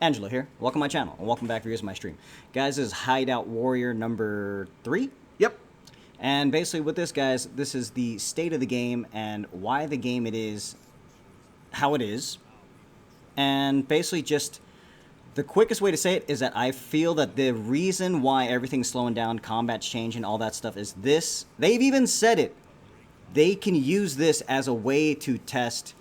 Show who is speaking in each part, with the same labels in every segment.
Speaker 1: Angelo here. Welcome to my channel, and welcome back viewers to my stream. Guys, this is Hideout Warrior number 3.
Speaker 2: Yep.
Speaker 1: And basically with this, guys, this is the state of the game and why the game it is how it is. And basically just the quickest way to say it is that I feel that the reason why everything's slowing down, combat's changing, all that stuff is this. They've even said it. They can use this as a way to test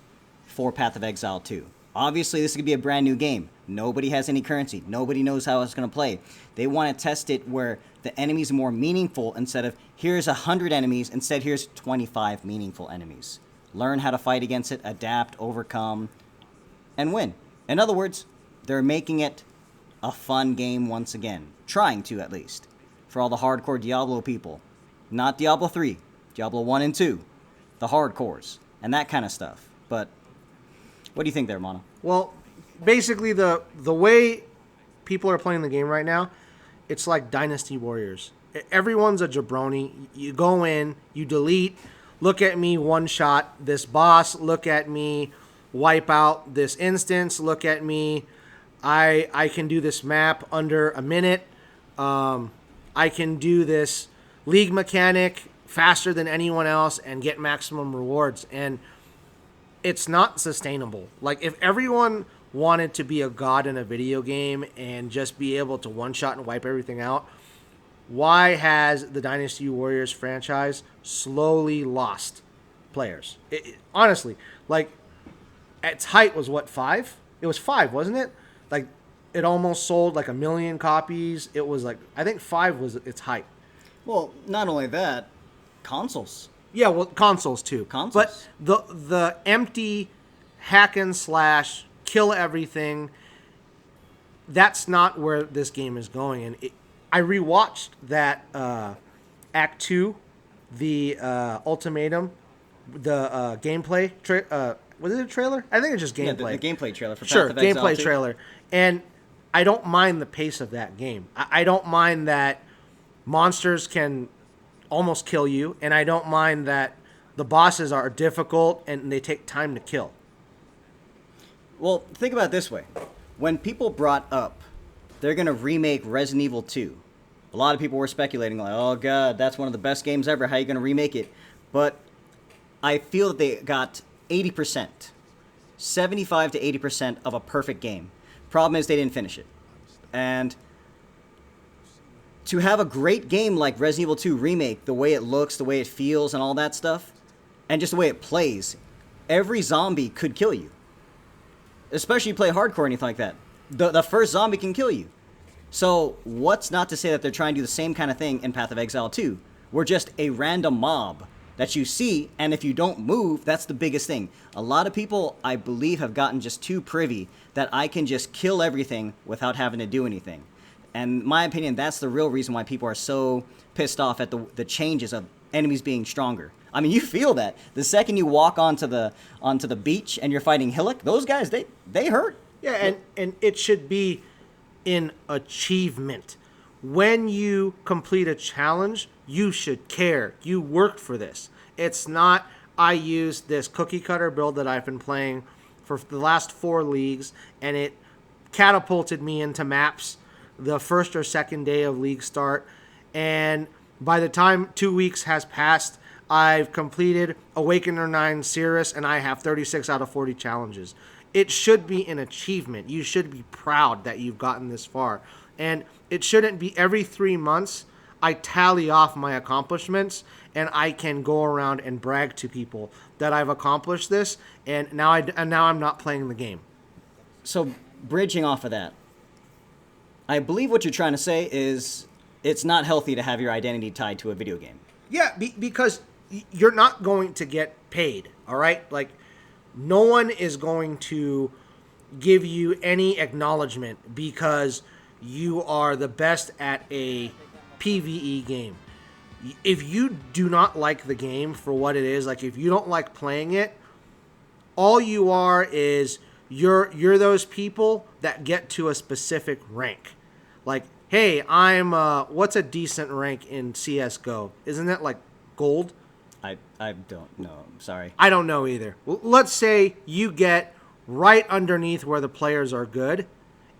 Speaker 1: for Path of Exile 2. Obviously, this could be a brand new game. Nobody has any currency. Nobody knows how it's going to play. They want to test it where the enemies are more meaningful instead of here's 100 enemies, instead here's 25 meaningful enemies. Learn how to fight against it, adapt, overcome, and win. In other words, they're making it a fun game once again. Trying to, at least. For all the hardcore Diablo people. Not Diablo 3. Diablo 1 and 2. The hardcores. And that kind of stuff. But what do you think there, Mono?
Speaker 2: Well, basically the way people are playing the game right now, it's like Dynasty Warriors. Everyone's a jabroni. You go in, you delete, look at me one-shot this boss, look at me wipe out this instance, look at me, I can do this map under a minute. I can do this league mechanic faster than anyone else and get maximum rewards. And it's not sustainable. Like, if everyone wanted to be a god in a video game and just be able to one-shot and wipe everything out, why has the Dynasty Warriors franchise slowly lost players? Honestly, like, its height was what, 5? It was 5, wasn't it? Like, it almost sold like 1 million copies. It was like, I think 5 was its height.
Speaker 1: Well, not only that, consoles.
Speaker 2: Yeah, well, consoles too.
Speaker 1: Consoles.
Speaker 2: But the empty hack and slash, kill everything, that's not where this game is going. And I rewatched that Act 2, the Ultimatum, the gameplay. Was it a trailer? I think it's just gameplay.
Speaker 1: Yeah, the gameplay trailer for
Speaker 2: Sure,
Speaker 1: Path of Exile
Speaker 2: gameplay
Speaker 1: 2.
Speaker 2: trailer. And I don't mind the pace of that game. I don't mind that monsters can almost kill you, and I don't mind that the bosses are difficult and they take time to kill.
Speaker 1: Well, think about it this way. When people brought up they're going to remake Resident Evil 2, a lot of people were speculating like, oh god, that's one of the best games ever, how are you going to remake it? But I feel that they got 80%, 75 to 80% of a perfect game. Problem is they didn't finish it. And to have a great game like Resident Evil 2 Remake, the way it looks, the way it feels, and all that stuff, and just the way it plays, every zombie could kill you. Especially if you play hardcore or anything like that. The first zombie can kill you. So, what's not to say that they're trying to do the same kind of thing in Path of Exile 2? We're just a random mob that you see, and if you don't move, that's the biggest thing. A lot of people, I believe, have gotten just too privy that I can just kill everything without having to do anything. And in my opinion, that's the real reason why people are so pissed off at the changes of enemies being stronger. I mean, you feel that. The second you walk onto the beach and you're fighting Hillock, those guys, they hurt.
Speaker 2: Yeah, and it should be an achievement. When you complete a challenge, you should care. You worked for this. It's not, I used this cookie cutter build that I've been playing for the last 4 leagues, and it catapulted me into maps the first or second day of league start, and by the time 2 weeks has passed, I've completed Awakener 9 Cirrus, and I have 36 out of 40 challenges. It should be an achievement. You should be proud that you've gotten this far. And it shouldn't be every 3 months I tally off my accomplishments and I can go around and brag to people that I've accomplished this, and now I'm not playing the game.
Speaker 1: So, bridging off of that, I believe what you're trying to say is it's not healthy to have your identity tied to a video game.
Speaker 2: Yeah, because you're not going to get paid, all right? Like, no one is going to give you any acknowledgement because you are the best at a PvE game. If you do not like the game for what it is, like if you don't like playing it, all you are is you're those people that get to a specific rank. Like, hey, I'm what's a decent rank in CS:GO? Isn't it like gold?
Speaker 1: I don't know. I'm sorry.
Speaker 2: I don't know either. Let's say you get right underneath where the players are good,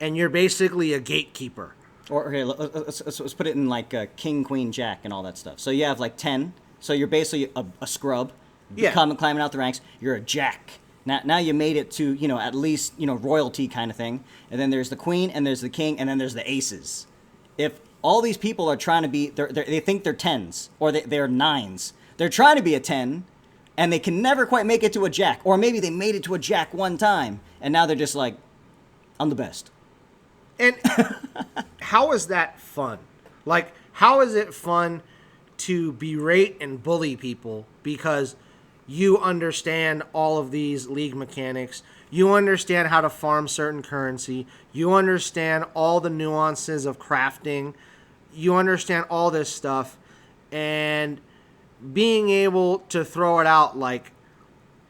Speaker 2: and you're basically a gatekeeper.
Speaker 1: Or okay, let's put it in like king, queen, jack, and all that stuff. So you have like 10. So you're basically a scrub.
Speaker 2: Yeah.
Speaker 1: Climbing out the ranks. You're a jack. Now you made it to, at least, royalty kind of thing. And then there's the queen, and there's the king, and then there's the aces. If all these people are trying to be, they think they're 10s, or they're 9s. They're trying to be a 10, and they can never quite make it to a jack. Or maybe they made it to a jack one time, and now they're just like, I'm the best.
Speaker 2: And how is that fun? Like, how is it fun to berate and bully people because you understand all of these league mechanics, you understand how to farm certain currency, you understand all the nuances of crafting, you understand all this stuff, and being able to throw it out like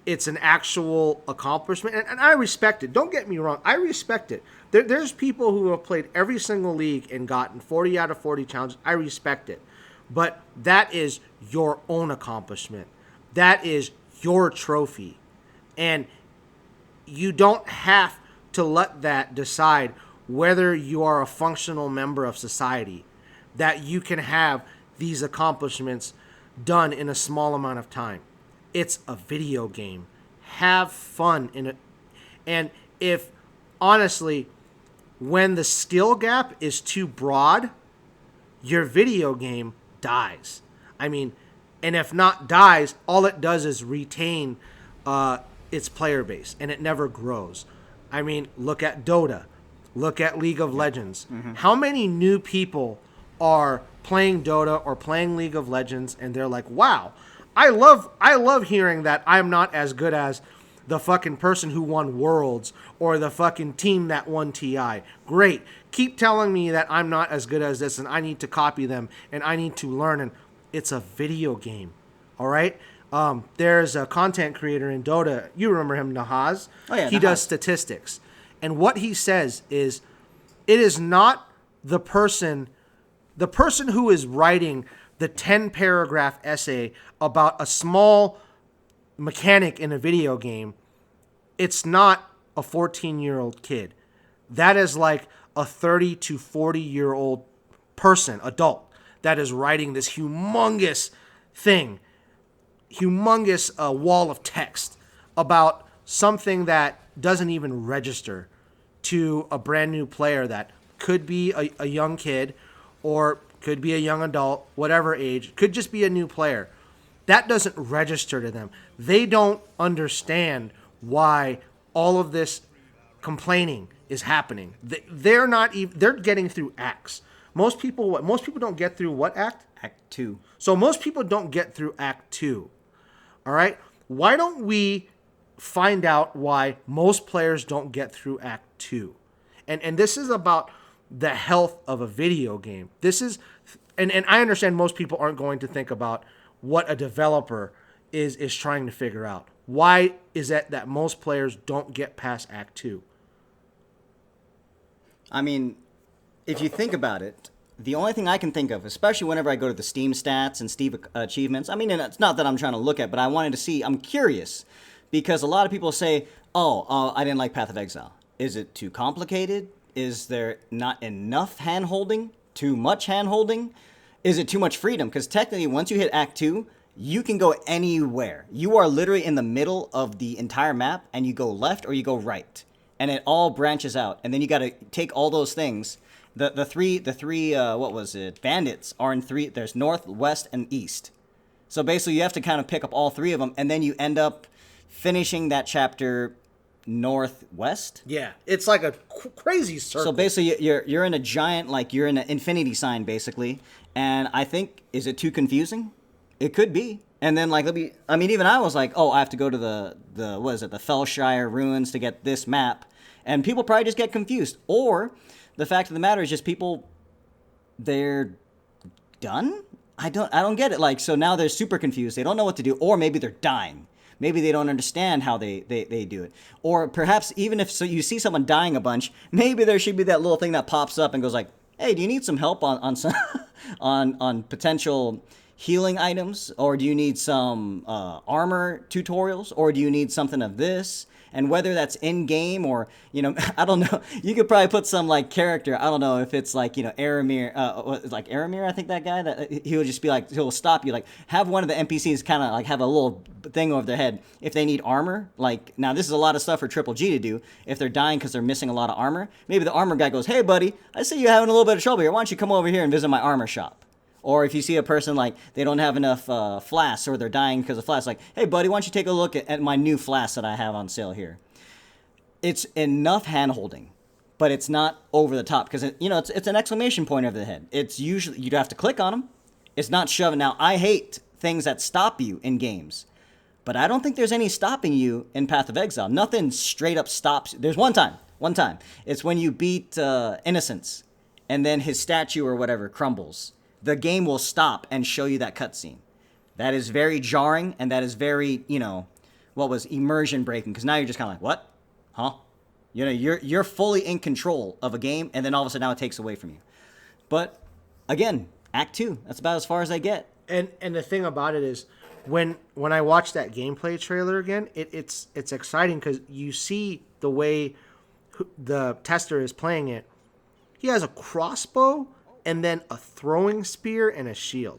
Speaker 2: it's an actual accomplishment. And I respect it. Don't get me wrong. I respect it. There's people who have played every single league and gotten 40 out of 40 challenges. I respect it. But that is your own accomplishment. That is your trophy. And you don't have to let that decide whether you are a functional member of society, that you can have these accomplishments done in a small amount of time. It's a video game. Have fun in it. And if, honestly, when the skill gap is too broad, your video game dies. I mean, and if not dies, all it does is retain its player base, and it never grows. I mean, look at Dota. Look at League of Legends. Mm-hmm. How many new people are playing Dota or playing League of Legends, and they're like, wow, I love hearing that I'm not as good as the fucking person who won Worlds or the fucking team that won TI. Great. Keep telling me that I'm not as good as this and I need to copy them and I need to learn. And it's a video game. All right? There's a content creator in Dota. You remember him, Nahaz?
Speaker 1: Oh, yeah,
Speaker 2: he
Speaker 1: Nahaz
Speaker 2: does statistics. And what he says is, it is not the person who is writing the 10-paragraph essay about a small mechanic in a video game. It's not a 14-year-old kid. That is like a 30 to 40-year-old person, adult, that is writing this humongous thing, humongous wall of text about something that doesn't even register to a brand new player that could be a young kid or could be a young adult, whatever age, could just be a new player. That doesn't register to them. They don't understand why all of this complaining is happening. They're not even, they're getting through acts. Most people don't get through what act?
Speaker 1: Act 2.
Speaker 2: So most people don't get through Act 2. All right? Why don't we find out why most players don't get through Act 2? And this is about the health of a video game. This is, and I understand most people aren't going to think about what a developer is trying to figure out. Why is it that most players don't get past Act 2?
Speaker 1: I mean, if you think about it, the only thing I can think of, especially whenever I go to the Steam stats and Steam achievements, I mean, and it's not that I'm trying to look at, but I wanted to see, I'm curious, because a lot of people say, I didn't like Path of Exile. Is it too complicated? Is there not enough hand-holding? Too much hand-holding? Is it too much freedom? Because technically, once you hit Act 2, you can go anywhere. You are literally in the middle of the entire map, and you go left or you go right. And it all branches out. And then you got to take all those things. The three bandits are in three. There's north, west, and east. So basically, you have to kind of pick up all three of them, and then you end up finishing that chapter northwest.
Speaker 2: Yeah, it's like a crazy circle.
Speaker 1: So basically, you're in a giant, like you're in an infinity sign, basically. And I think, is it too confusing? It could be. And then, like, even I was like, I have to go to the Fellshire ruins to get this map. And people probably just get confused. Or the fact of the matter is just people, they're done? I don't get it. Like, so now they're super confused. They don't know what to do. Or maybe they're dying. Maybe they don't understand how they do it. Or perhaps even if you see someone dying a bunch, maybe there should be that little thing that pops up and goes like, hey, do you need some help on some on potential, healing items, or do you need some armor tutorials, or do you need something of this? And whether that's in game or, you know, I don't know. You could probably put some like character. I don't know if it's like, you know, Aramir, like Aramir, I think that guy, that he would just be like, he'll stop you. Like have one of the NPCs kind of like have a little thing over their head if they need armor. Like now this is a lot of stuff for Triple G to do. If they're dying because they're missing a lot of armor, maybe the armor guy goes, hey buddy, I see you having a little bit of trouble here. Why don't you come over here and visit my armor shop? Or if you see a person like they don't have enough flasks or they're dying because of flasks, like, hey buddy, why don't you take a look at my new flask that I have on sale here? It's enough hand-holding, but it's not over the top because, you know, it's an exclamation point over the head. It's usually, you'd have to click on them. It's not shoving. Now, I hate things that stop you in games, but I don't think there's any stopping you in Path of Exile. Nothing straight up stops. There's one time. It's when you beat Innocence and then his statue or whatever crumbles. The game will stop and show you that cutscene. That is very jarring, and that is very, you know, immersion breaking, because now you're just kind of like, what? Huh? You know, you're fully in control of a game, and then all of a sudden now it takes away from you. But, again, Act 2, that's about as far as I get.
Speaker 2: And the thing about it is, when I watch that gameplay trailer again, it's exciting because you see the way the tester is playing it. He has a crossbow, and then a throwing spear and a shield.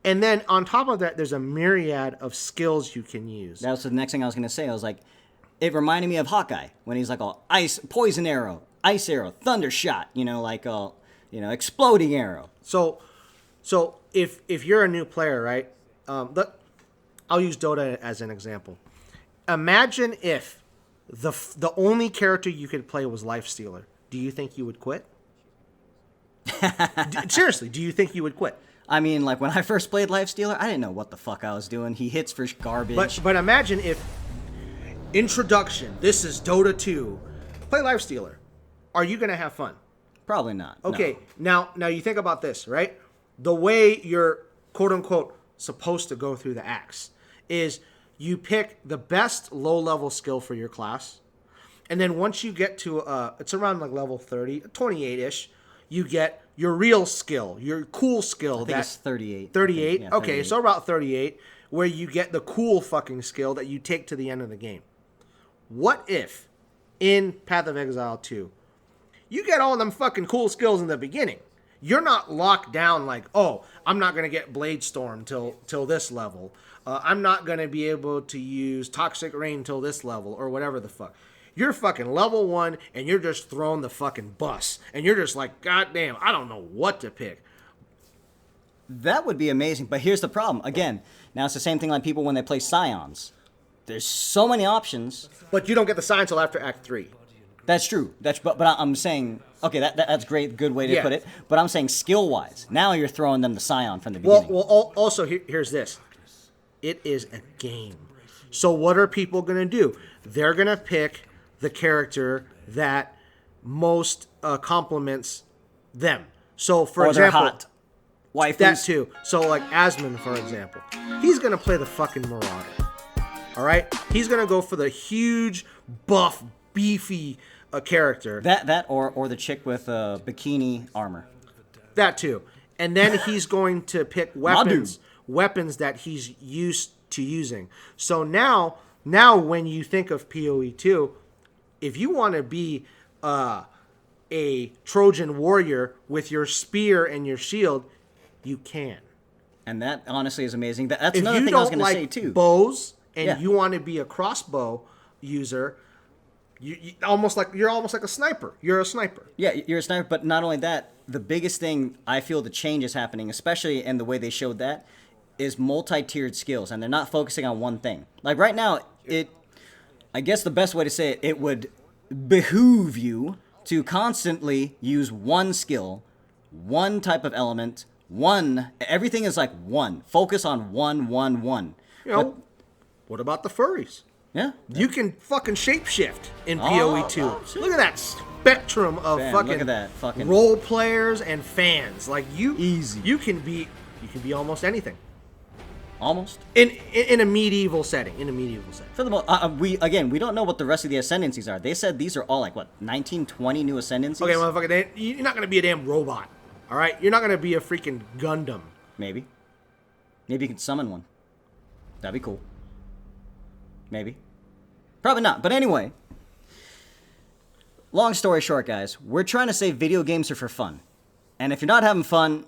Speaker 2: And then on top of that, there's a myriad of skills you can use.
Speaker 1: That was the next thing I was going to say. I was like, it reminded me of Hawkeye when he's like, ice, poison arrow, ice arrow, thunder shot, you know, like, exploding arrow.
Speaker 2: So if you're a new player, right, I'll use Dota as an example. Imagine if the only character you could play was Lifestealer. Do you think you would quit? Seriously, do you think you would quit?
Speaker 1: I mean, like when I first played Lifestealer, I didn't know what the fuck I was doing. He hits for garbage.
Speaker 2: But imagine if introduction, this is Dota 2, play Lifestealer. Are you going to have fun?
Speaker 1: Probably not.
Speaker 2: Okay,
Speaker 1: no.
Speaker 2: Now you think about this, right? The way you're quote unquote supposed to go through the axe is you pick the best low level skill for your class, and then once you get to it's around like level 30, 28-ish, you get your real skill, your cool skill.
Speaker 1: I think it's 38.
Speaker 2: 38?
Speaker 1: Yeah,
Speaker 2: okay,
Speaker 1: 38.
Speaker 2: so about 38, where you get the cool fucking skill that you take to the end of the game. What if, in Path of Exile 2, you get all them fucking cool skills in the beginning? You're not locked down like, oh, I'm not going to get Blade Storm till this level. I'm not going to be able to use Toxic Rain till this level, or whatever the fuck. You're fucking level 1, and you're just throwing the fucking bus. And you're just like, God damn, I don't know what to pick.
Speaker 1: That would be amazing. But here's the problem. Again, now it's the same thing like people when they play Scions. There's so many options.
Speaker 2: But you don't get the sign until after Act 3.
Speaker 1: That's true. But I'm saying, okay, that's great, good way to put it. But I'm saying skill-wise. Now you're throwing them the Scion from the beginning.
Speaker 2: Well, also, here's this. It is a game. So what are people going to do? They're going to pick the character that most complements them. So, for example,
Speaker 1: hot waifus.
Speaker 2: That too. So, like Asmon, for example, he's gonna play the fucking Marauder. All right, he's gonna go for the huge, buff, beefy character.
Speaker 1: That or the chick with bikini armor.
Speaker 2: That too. And then he's going to pick weapons that he's used to using. So now when you think of POE2, if you want to be a Trojan warrior with your spear and your shield, you can.
Speaker 1: And that honestly is amazing. That's another thing I was going to say too.
Speaker 2: If you don't like bows and you want to be a crossbow user, you're almost like a sniper. You're a sniper.
Speaker 1: Yeah, you're a sniper. But not only that, the biggest thing I feel the change is happening, especially in the way they showed that, is multi-tiered skills, and they're not focusing on one thing. Like right now, I guess the best way to say it, it would behoove you to constantly use one skill, one type of element, everything is like one. Focus on one.
Speaker 2: You know, what about the furries?
Speaker 1: Yeah.
Speaker 2: You can fucking shapeshift in POE2. Look at that spectrum of fucking role players and fans. Like
Speaker 1: Easy.
Speaker 2: You can be almost anything.
Speaker 1: Almost.
Speaker 2: In a medieval setting.
Speaker 1: For the most, we don't know what the rest of the ascendancies are. They said these are all like 19, 20 new ascendancies.
Speaker 2: Okay, motherfucker, you're not gonna be a damn robot. All right, you're not gonna be a freaking Gundam.
Speaker 1: Maybe. Maybe you can summon one. That'd be cool. Maybe. Probably not. But anyway, long story short, guys, we're trying to say video games are for fun. And if you're not having fun,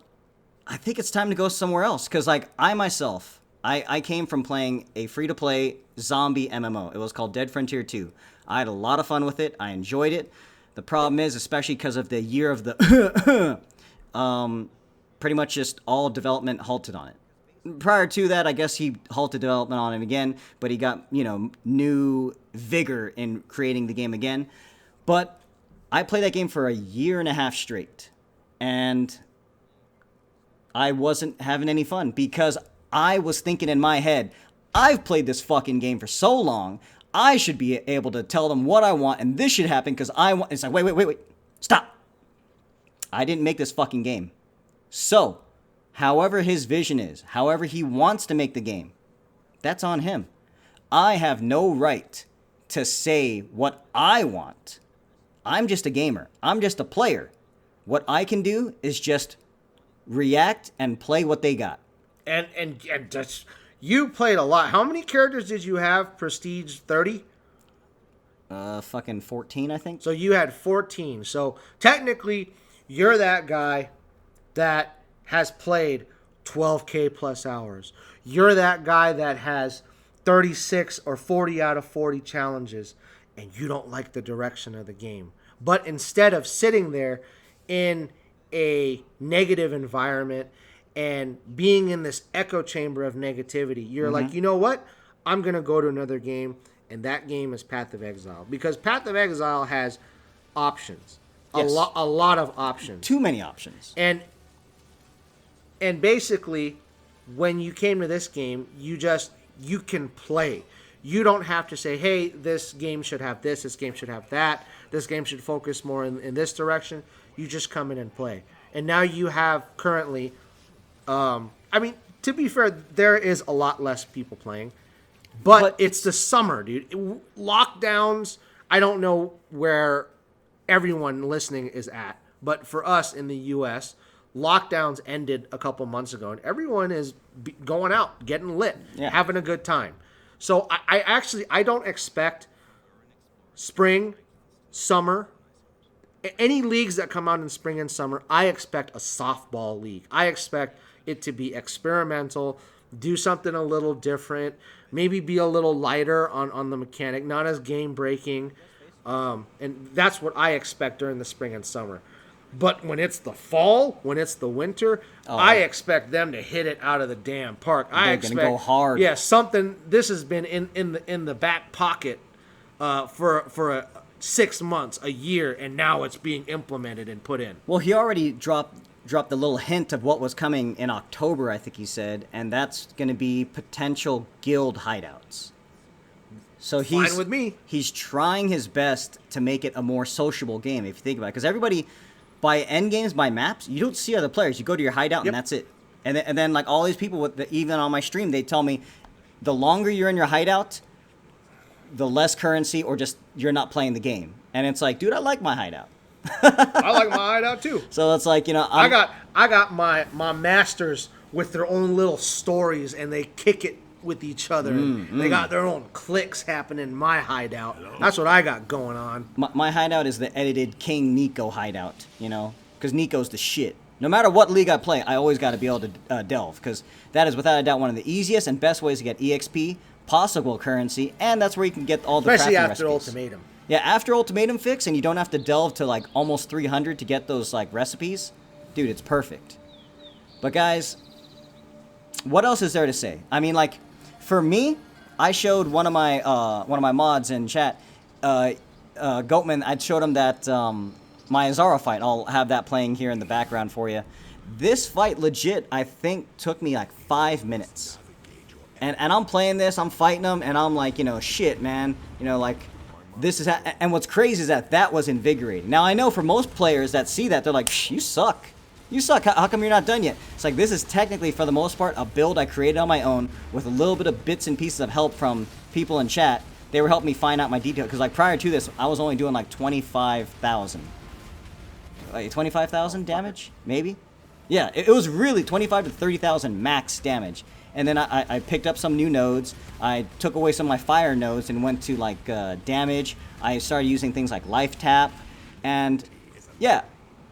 Speaker 1: I think it's time to go somewhere else. Because, like, I myself, I came from playing a free-to-play zombie MMO. It was called Dead Frontier 2. I had a lot of fun with it. I enjoyed it. The problem is, especially because of the year of the... pretty much just all development halted on it. Prior to that, I guess he halted development on it again, but he got, new vigor in creating the game again. But I played that game for a year and a half straight, and I wasn't having any fun because I was thinking in my head, I've played this fucking game for so long, I should be able to tell them what I want, and this should happen because I want... It's like, wait, stop. I didn't make this fucking game. So, however his vision is, however he wants to make the game, that's on him. I have no right to say what I want. I'm just a gamer. I'm just a player. What I can do is just react and play what they got.
Speaker 2: And just, you played a lot. How many characters did you have? Prestige 30?
Speaker 1: Fucking 14, I think.
Speaker 2: So you had 14. So technically, you're that guy that has played 12K plus hours. You're that guy that has 36 or 40 out of 40 challenges, and you don't like the direction of the game. But instead of sitting there in a negative environment and being in this echo chamber of negativity, you're like, you know what? I'm going to go to another game, and that game is Path of Exile. Because Path of Exile has options.
Speaker 1: Yes.
Speaker 2: A lot of options.
Speaker 1: Too many options.
Speaker 2: And basically, when you came to this game, you can play. You don't have to say, hey, this game should have this game should have that, this game should focus more in this direction. You just come in and play. And now you have currently, to be fair, there is a lot less people playing. But it's the summer, dude. Lockdowns, I don't know where everyone listening is at. But for us in the U.S., lockdowns ended a couple months ago, and everyone is going out, getting lit, having a good time. So I don't expect spring, summer, any leagues that come out in spring and summer, I expect a softball league. I expect it to be experimental, do something a little different, maybe be a little lighter on the mechanic, not as game-breaking. And that's what I expect during the spring and summer. But when it's the fall, when it's the winter, I expect them to hit it out of the damn park. I expect
Speaker 1: gonna go hard.
Speaker 2: Yeah, something. This has been in the back pocket for 6 months, a year, and now it's being implemented and put in.
Speaker 1: Well, he already dropped a little hint of what was coming in October, I think he said, and that's going to be potential guild hideouts. So he's
Speaker 2: fine with me. He's
Speaker 1: trying his best to make it a more sociable game, if you think about it, because everybody. By end games, by maps, you don't see other players. You go to your hideout, and that's it. And then like all these people, even on my stream, they tell me, the longer you're in your hideout, the less currency, or just you're not playing the game. And it's like, dude, I like my hideout.
Speaker 2: I like my hideout too.
Speaker 1: So it's like,
Speaker 2: I got my masters with their own little stories, and they kick it with each other. They got their own cliques happening in my hideout. That's what I got going on.
Speaker 1: My hideout is the edited King Nico hideout, because Nico's the shit. No matter what league I play, I always got to be able to delve, because that is without a doubt one of the easiest and best ways to get EXP, possible currency, and that's where you can get all the
Speaker 2: especially
Speaker 1: crafting
Speaker 2: after
Speaker 1: recipes.
Speaker 2: Ultimatum.
Speaker 1: Yeah, after Ultimatum fix, and you don't have to delve to like almost 300 to get those like recipes, dude, it's perfect. But guys, what else is there to say? I mean, like, for me, I showed one of my mods in chat, Goatman. I showed him that my Izaro fight. I'll have that playing here in the background for you. This fight, legit, I think took me like 5 minutes, and I'm playing this. I'm fighting him, and I'm like, shit, man, like. This is and what's crazy is that was invigorating. Now I know for most players that see that, they're like, you suck. You suck. How come you're not done yet? It's like, this is technically, for the most part, a build I created on my own with a little bit of bits and pieces of help from people in chat. They were helping me find out my detail, because like prior to this, I was only doing like 25,000. Like 25,000 damage, maybe? Yeah, it was really 25 to 30,000 max damage. and then I picked up some new nodes. I took away some of my fire nodes and went to like damage. I started using things like life tap, and yeah,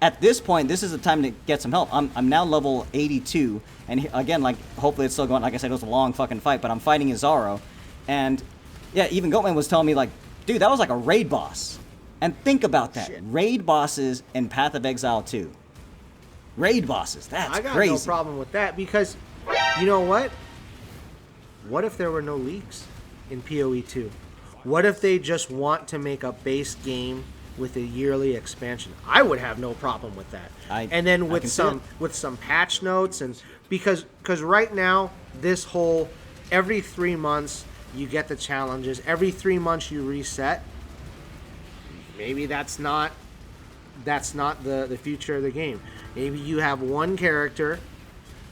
Speaker 1: at this point, this is the time to get some help. I'm now level 82, and again, like, hopefully it's still going. Like I said, it was a long fucking fight, but I'm fighting Izaro, and yeah, even Goatman was telling me, like, dude, that was like a raid boss. And think about that.
Speaker 2: Shit.
Speaker 1: Raid bosses in Path of Exile 2. Raid bosses, that's crazy.
Speaker 2: I got no problem with that because, you know what? What if there were no leaks in POE2? What if they just want to make a base game with a yearly expansion? I would have no problem with that. And then with some patch notes, and because right now this whole every 3 months you get the challenges, every 3 months you reset. Maybe that's not the future of the game. Maybe you have one character.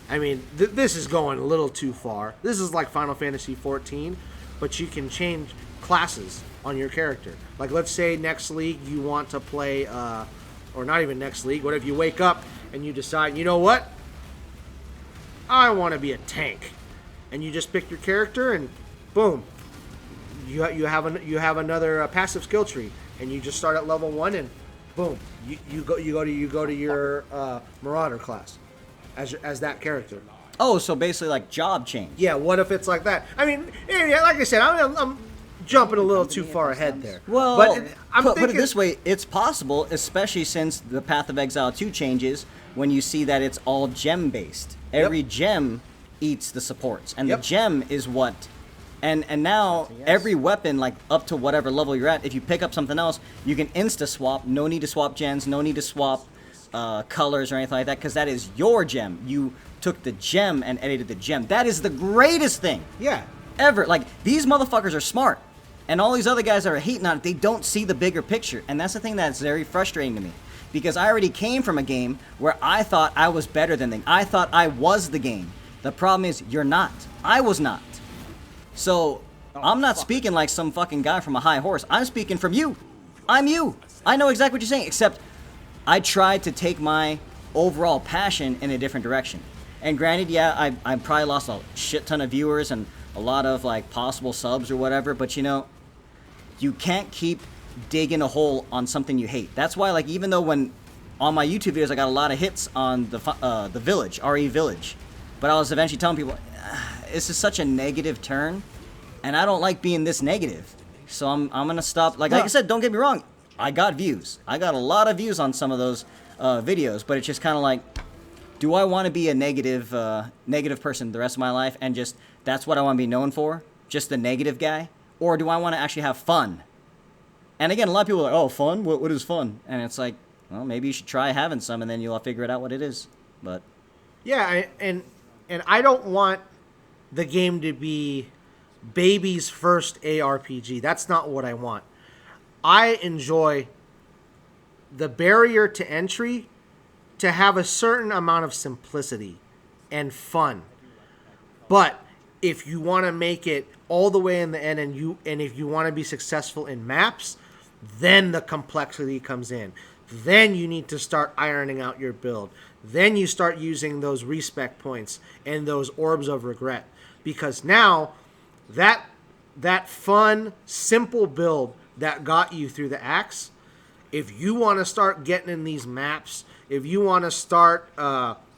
Speaker 2: I mean, this is going a little too far. This is like Final Fantasy XIV, but you can change classes on your character. Like, let's say next league you want to play, or not even next league. What if you wake up and you decide, you know what? I want to be a tank, and you just pick your character, and boom, you have another passive skill tree, and you just start at level 1, and boom, you go to your Marauder class as that character.
Speaker 1: Oh, so basically like job change.
Speaker 2: Yeah, what if it's like that? I mean, yeah, like I said, I'm jumping a little too far ahead there.
Speaker 1: Well,
Speaker 2: but
Speaker 1: put it this way, it's possible, especially since the Path of Exile 2 changes, when you see that it's all gem-based. Every gem eats the supports, and the gem is what... And now, every weapon, like, up to whatever level you're at, if you pick up something else, you can insta-swap. No need to swap gens, no need to swap colors or anything like that, because that is your gem. You took the gem and edited the gem. That is the greatest thing ever. Like, these motherfuckers are smart. And all these other guys that are hating on it, they don't see the bigger picture. And that's the thing that's very frustrating to me. Because I already came from a game where I thought I was better than them. I thought I was the game. The problem is, you're not. I was not. So, I'm not speaking like some fucking guy from a high horse. I'm speaking from you. I'm you. I know exactly what you're saying, except I tried to take my overall passion in a different direction. And granted, yeah, I probably lost a shit ton of viewers and a lot of, like, possible subs or whatever, but, you know, you can't keep digging a hole on something you hate. That's why, like, even though when on my YouTube videos I got a lot of hits on the Village, RE Village, but I was eventually telling people, this is such a negative turn, and I don't like being this negative. So I'm gonna stop. Like I said, don't get me wrong, I got views. I got a lot of views on some of those videos, but it's just kind of like, do I want to be a negative person the rest of my life, and just that's what I want to be known for, just the negative guy, or do I want to actually have fun? And again, a lot of people are like, oh, fun? What is fun? And it's like, well, maybe you should try having some, and then you'll figure it out what it is. But
Speaker 2: yeah, and I don't want the game to be baby's first ARPG. That's not what I want. I enjoy the barrier to entry to have a certain amount of simplicity and fun. But if you want to make it all the way in the end, and if you want to be successful in maps, then the complexity comes in. Then you need to start ironing out your build. Then you start using those respec points and those orbs of regret. Because now, that fun, simple build that got you through the axe, if you want to start getting in these maps, if you want to start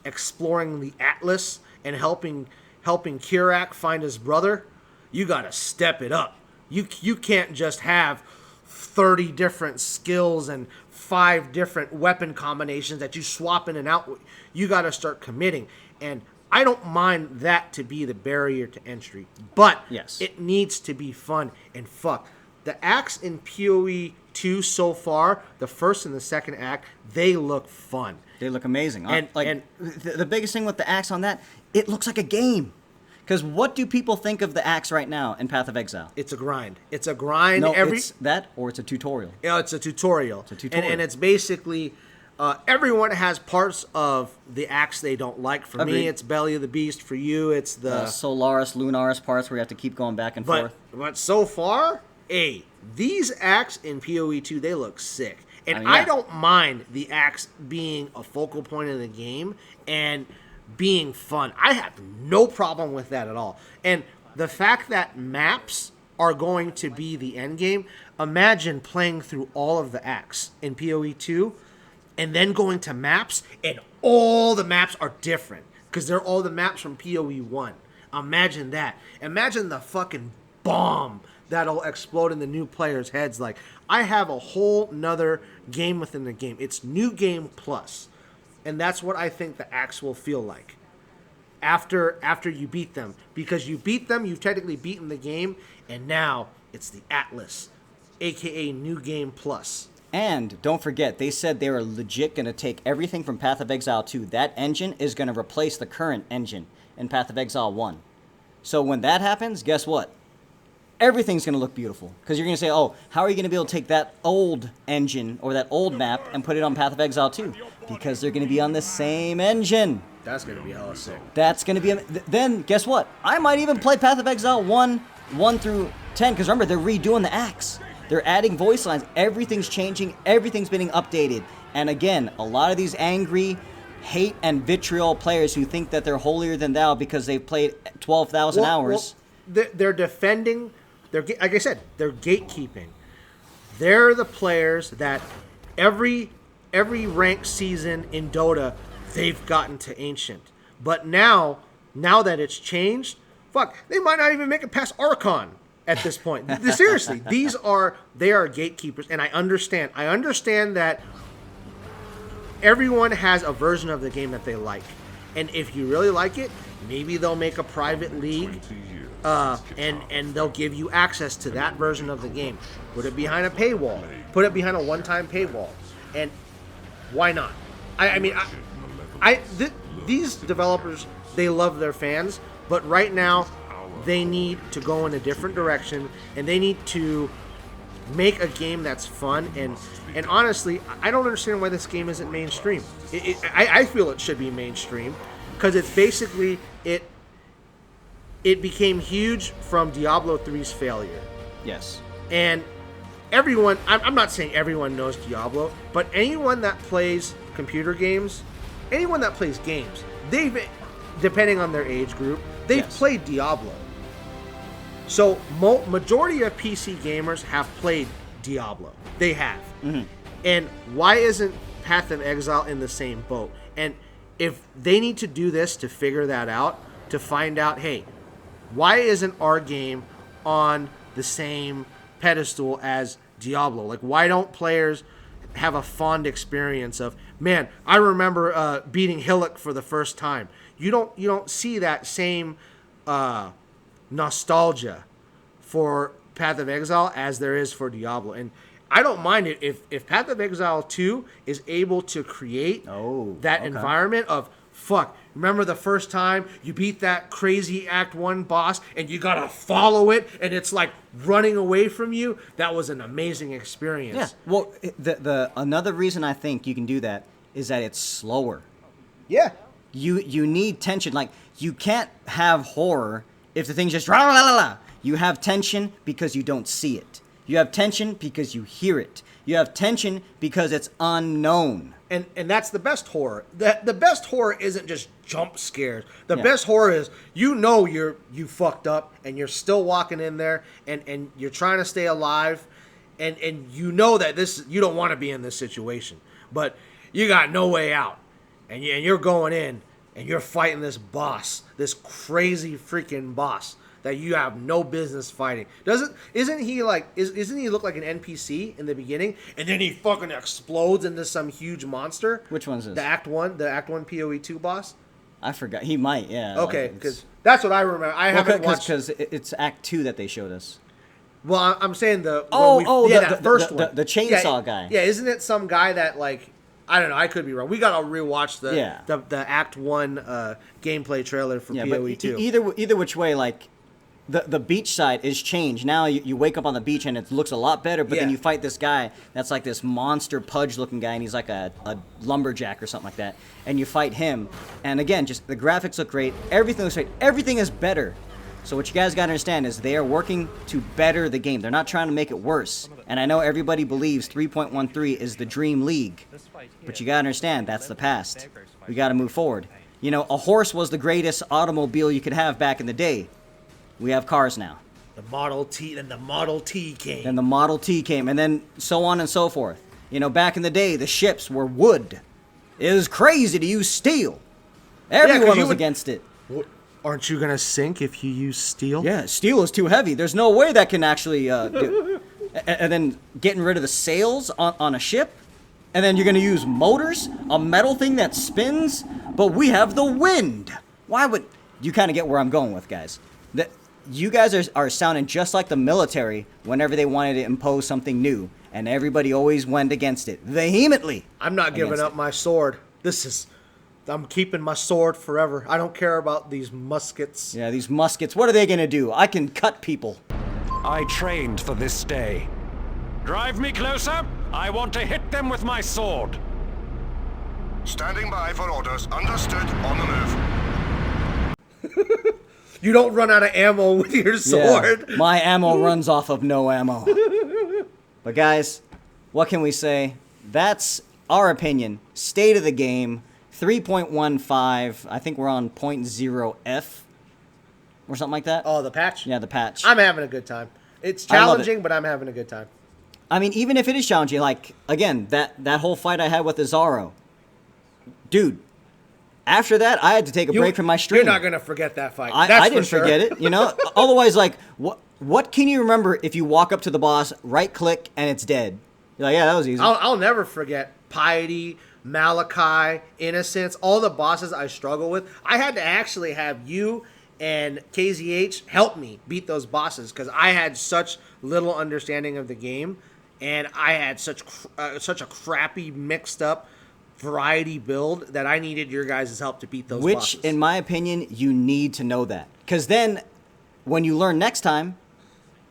Speaker 2: exploring the Atlas and helping Kirak find his brother, you got to step it up. You can't just have 30 different skills and 5 different weapon combinations that you swap in and out. You got to start committing. And I don't mind that to be the barrier to entry, but
Speaker 1: yes,
Speaker 2: it needs to be fun. And fuck, the acts in POE2 so far, the first and the second act, they look fun.
Speaker 1: They look amazing.
Speaker 2: And
Speaker 1: the biggest thing with the axe on that, it looks like a game. Because what do people think of the axe right now in Path of Exile?
Speaker 2: It's a grind. It's a grind.
Speaker 1: No, it's that, or it's a tutorial.
Speaker 2: Yeah, it's a tutorial.
Speaker 1: It's a tutorial.
Speaker 2: And it's basically, everyone has parts of the axe they don't like. For me, it's Belly of the Beast. For you, it's the
Speaker 1: Solaris, Lunaris parts where you have to keep going back and forth.
Speaker 2: But so far, these acts in PoE2, they look sick. And I don't mind the axe being a focal point of the game and being fun. I have no problem with that at all. And the fact that maps are going to be the end game, imagine playing through all of the acts in PoE2 and then going to maps and all the maps are different because they're all the maps from PoE1. Imagine that. Imagine the fucking bomb that'll explode in the new players' heads. Like, I have a whole nother game within the game. It's New Game Plus. And that's what I think the acts will feel like after you beat them. Because you beat them, you've technically beaten the game, and now it's the Atlas, aka New Game Plus.
Speaker 1: And don't forget, they said they were legit going to take everything from Path of Exile 2. That engine is going to replace the current engine in Path of Exile 1. So when that happens, guess what? Everything's going to look beautiful. Because you're going to say, oh, how are you going to be able to take that old engine or that old map and put it on Path of Exile 2? Because they're going to be on the same engine.
Speaker 2: That's going to be hella sick.
Speaker 1: That's going to be... Then, guess what? I might even play Path of Exile 1 through 10. Because remember, they're redoing the acts. They're adding voice lines. Everything's changing. Everything's being updated. And again, a lot of these angry... hate and vitriol players who think that they're holier than thou because they've played 12,000 hours.
Speaker 2: They're defending, like I said, they're gatekeeping. They're the players that every ranked season in Dota, they've gotten to Ancient. But now that it's changed, fuck, they might not even make it past Archon at this point. Seriously, they are gatekeepers, and I understand that everyone has a version of the game that they like. And if you really like it, maybe they'll make a private league and they'll give you access to that version of the game. Put it behind a paywall. Put it behind a one-time paywall. And why not? These developers, they love their fans, but right now they need to go in a different direction and they need to make a game that's fun. And honestly, I don't understand why this game isn't mainstream. I feel it should be mainstream because it's basically it became huge from Diablo 3's failure.
Speaker 1: Yes.
Speaker 2: And everyone, I'm not saying everyone knows Diablo, but anyone that plays computer games, anyone that plays games, they've, depending on their age group, they've played Diablo. So majority of PC gamers have played Diablo. They have. Mm-hmm. And why isn't Path of Exile in the same boat? And if they need to do this to figure that out, to find out, hey, why isn't our game on the same pedestal as Diablo? Like, why don't players have a fond experience of, man, I remember beating Hillock for the first time. You don't see that same nostalgia for Path of Exile as there is for Diablo. And I don't mind it if Path of Exile 2 is able to create that environment of, fuck, remember the first time you beat that crazy Act 1 boss and you gotta follow it and it's like running away from you? That was an amazing experience.
Speaker 1: Yeah. Well, the another reason I think you can do that is that it's slower.
Speaker 2: Yeah.
Speaker 1: You need tension. Like, you can't have horror if the thing's just la la la la. You have tension because you don't see it. You have tension because you hear it. You have tension because it's unknown.
Speaker 2: And that's the best horror. The best horror isn't just jump scares. The best horror is you fucked up and you're still walking in there and you're trying to stay alive and you know that you don't want to be in this situation. But you got no way out. And you're going in and you're fighting this boss, this crazy freaking boss that you have no business fighting. Isn't he look like an NPC in the beginning, and then he fucking explodes into some huge monster?
Speaker 1: Which one's this?
Speaker 2: The Act 1 PoE2 boss?
Speaker 1: I forgot. He might, yeah.
Speaker 2: Okay, because that's what I remember. I haven't watched...
Speaker 1: Because it's Act 2 that they showed us.
Speaker 2: Well, I'm saying that first one.
Speaker 1: The chainsaw guy.
Speaker 2: Yeah, isn't it some guy that, like... I don't know. I could be wrong. We gotta rewatch the Act 1 gameplay trailer for PoE2.
Speaker 1: But either which way, like... The beach side is changed. Now you wake up on the beach and it looks a lot better, but then you fight this guy that's like this monster pudge-looking guy, and he's like a lumberjack or something like that. And you fight him, and again, just the graphics look great. Everything looks great. Everything is better. So what you guys got to understand is they are working to better the game. They're not trying to make it worse. And I know everybody believes 3.13 is the dream league, but you got to understand that's the past. We got to move forward. You know, a horse was the greatest automobile you could have back in the day. We have cars now.
Speaker 2: The Model T, and the Model T came.
Speaker 1: And the Model T came, and then so on and so forth. You know, back in the day, the ships were wood. It was crazy to use steel. Everyone was against it.
Speaker 2: Aren't you going to sink if you use steel?
Speaker 1: Yeah, steel is too heavy. There's no way that can actually do. And then getting rid of the sails on a ship. And then you're going to use motors, a metal thing that spins. But we have the wind. Why would... You kind of get where I'm going with, guys. That you guys are sounding just like the military whenever they wanted to impose something new. And everybody always went against it. Vehemently.
Speaker 2: I'm not giving up my sword. I'm keeping my sword forever. I don't care about these muskets.
Speaker 1: Yeah, these muskets. What are they going to do? I can cut people.
Speaker 3: I trained for this day. Drive me closer. I want to hit them with my sword.
Speaker 4: Standing by for orders. Understood. On the move.
Speaker 2: You don't run out of ammo with your sword.
Speaker 1: Yeah, my ammo runs off of no ammo. But guys, what can we say? That's our opinion. State of the game. 3.15. I think we're on 0.0F. Or something like that.
Speaker 2: Oh, the patch?
Speaker 1: Yeah, the patch.
Speaker 2: I'm having a good time. It's challenging, but I'm having a good time.
Speaker 1: I mean, even if it is challenging, like, again, that whole fight I had with Izaro. Dude, after that, I had to take a break from my stream.
Speaker 2: You're not going to forget that fight.
Speaker 1: I didn't forget it, you know? Otherwise, like, what can you remember if you walk up to the boss, right-click, and it's dead? You're like, yeah, that was easy.
Speaker 2: I'll never forget Piety, Malachi, Innocence, all the bosses I struggle with. I had to actually have you and KZH help me beat those bosses because I had such little understanding of the game, and I had such a crappy, mixed-up variety build that I needed your guys' help to beat those bosses.
Speaker 1: Which, in my opinion, you need to know that. Because then, when you learn next time,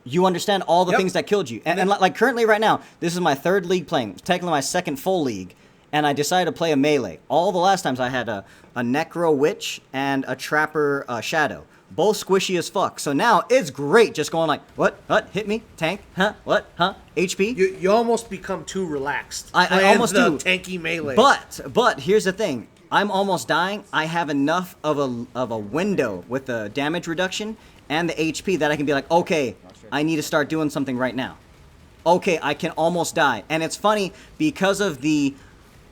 Speaker 1: you understand all the things that killed you. And like currently right now, this is my third league playing. Technically my second full league. And I decided to play a melee. All the last times I had a Necro Witch and a Trapper Shadow. Both squishy as fuck. So now it's great just going like, what, hit me, tank, huh, what, huh, HP.
Speaker 2: You almost become too relaxed.
Speaker 1: I almost do.
Speaker 2: Tanky melee.
Speaker 1: But here's the thing. I'm almost dying. I have enough of a window with the damage reduction and the HP that I can be like, okay, I need to start doing something right now. Okay, I can almost die. And it's funny because of the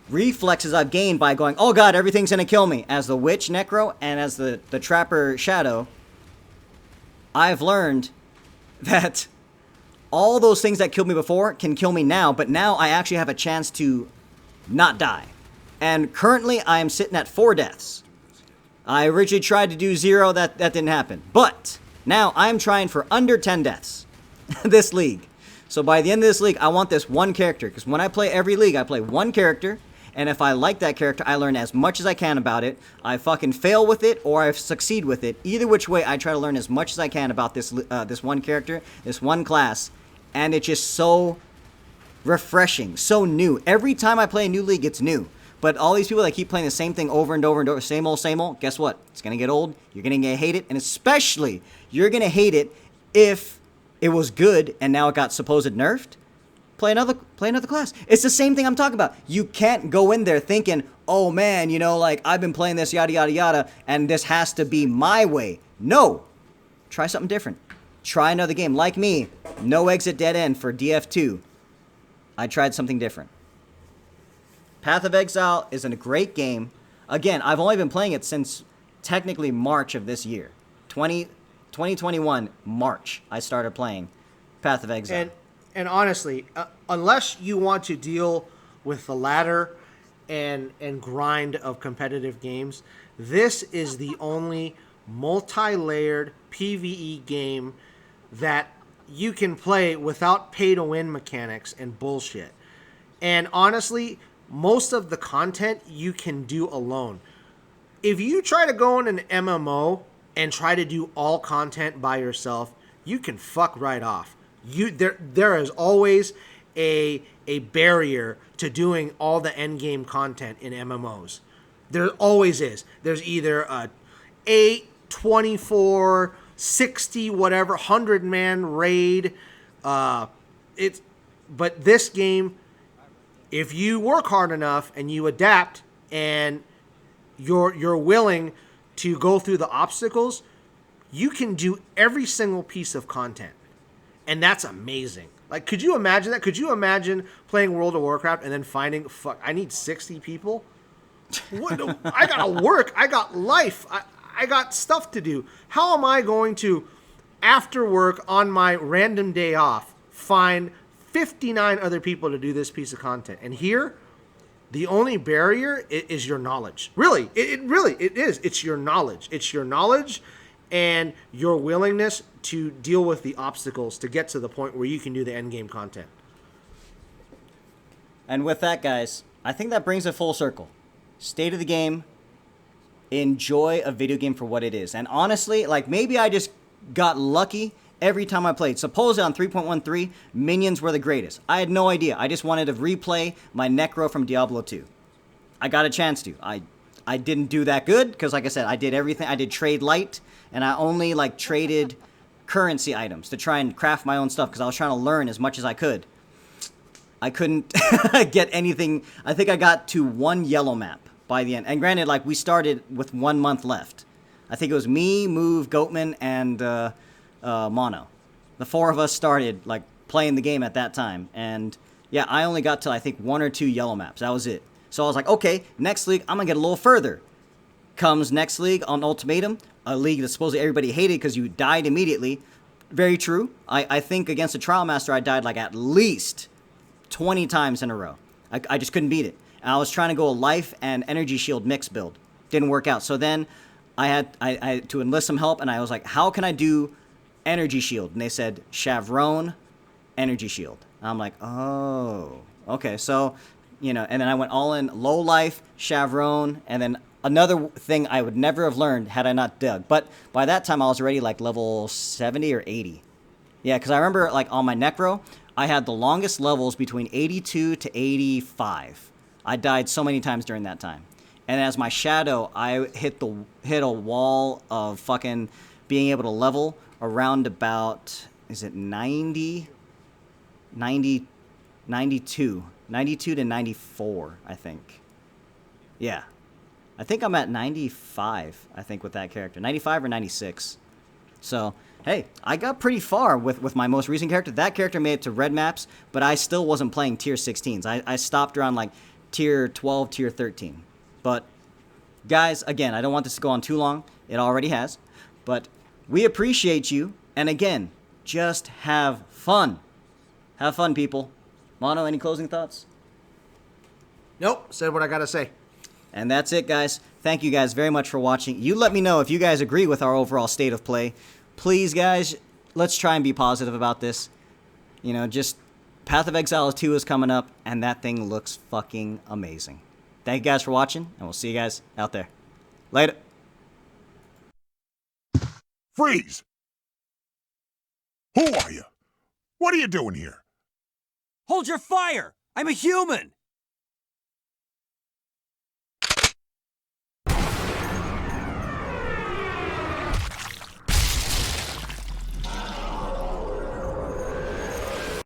Speaker 1: reflexes I've gained by going, oh god, everything's gonna kill me. As the Witch Necro and as the Trapper Shadow, I've learned that all those things that killed me before can kill me now, but now I actually have a chance to not die. And currently I am sitting at 4 deaths. I originally tried to do 0, that didn't happen. But now I'm trying for under 10 deaths this league. So by the end of this league, I want this one character. Because when I play every league, I play one character. And if I like that character, I learn as much as I can about it. I fucking fail with it or I succeed with it. Either which way, I try to learn as much as I can about this one character, this one class. And it's just so refreshing, so new. Every time I play a new league, it's new. But all these people that keep playing the same thing over and over and over, same old, guess what? It's going to get old. You're going to hate it. And especially, you're going to hate it if it was good and now it got supposed nerfed. Play another class. It's the same thing I'm talking about. You can't go in there thinking, oh man, you know, like I've been playing this yada yada yada and this has to be my way. No. Try something different. Try another game. Like me, no exit dead end for DF2. I tried something different. Path of Exile is a great game. Again, I've only been playing it since technically March of this year. 2021 March I started playing Path of Exile.
Speaker 2: And honestly, unless you want to deal with the ladder and grind of competitive games, this is the only multi-layered PvE game that you can play without pay-to-win mechanics and bullshit. And honestly, most of the content you can do alone. If you try to go in an MMO and try to do all content by yourself, you can fuck right off. There is always a barrier to doing all the endgame content in MMOs. There always is. There's either a 8, 24, 60, whatever, 100-man raid. But this game, if you work hard enough and you adapt and you're willing to go through the obstacles, you can do every single piece of content. And that's amazing. Like, could you imagine that? Could you imagine playing World of Warcraft and then finding, fuck, I need 60 people? What? I gotta work. I got life. I got stuff to do. How am I going to, after work on my random day off, find 59 other people to do this piece of content? And here, the only barrier is your knowledge. Really, it is. It's your knowledge. It's your knowledge and your willingness to deal with the obstacles to get to the point where you can do the end game content.
Speaker 1: And with that, guys, I think that brings it full circle. State of the game. Enjoy a video game for what it is. And honestly, like, maybe I just got lucky every time I played. Supposedly on 3.13, minions were the greatest. I had no idea. I just wanted to replay my Necro from Diablo 2. I got a chance to. I didn't do that good because, like I said, I did everything. I did trade light, and I only, like, traded currency items to try and craft my own stuff because I was trying to learn as much as I could. I couldn't get anything. I think I got to one yellow map by the end. And granted, like, we started with 1 month left. I think it was me, Move, Goatman, and Mono. The four of us started, like, playing the game at that time. And, yeah, I only got to, I think, 1 or 2 yellow maps. That was it. So I was like, okay, next league, I'm going to get a little further. Comes next league on Ultimatum, a league that supposedly everybody hated because you died immediately. Very true. I think against a Trial Master, I died, like, at least 20 times in a row. I just couldn't beat it. And I was trying to go a life and energy shield mix build. Didn't work out. So then I had to enlist some help, and I was like, how can I do energy shield? And they said, Chavron, energy shield. And I'm like, oh, okay. So, you know, and then I went all in low life, Chavron, and then another thing I would never have learned had I not dug. But by that time, I was already like level 70 or 80. Yeah, because I remember, like, on my Necro, I had the longest levels between 82 to 85. I died so many times during that time. And as my Shadow, I hit a wall of fucking being able to level around about, is it 90? 92 to 94, I think. Yeah. I think I'm at 95, I think, with that character. 95 or 96. So, hey, I got pretty far with my most recent character. That character made it to red maps, but I still wasn't playing tier 16s. I stopped around, like, tier 12, tier 13. But, guys, again, I don't want this to go on too long. It already has. But we appreciate you. And, again, just have fun. Have fun, people. Mono, any closing thoughts?
Speaker 2: Nope, said what I gotta say.
Speaker 1: And that's it, guys. Thank you guys very much for watching. You let me know if you guys agree with our overall state of play. Please, guys, let's try and be positive about this. You know, just Path of Exile 2 is coming up, and that thing looks fucking amazing. Thank you guys for watching, and we'll see you guys out there. Later.
Speaker 5: Freeze! Who are you? What are you doing here?
Speaker 6: Hold your fire! I'm a human!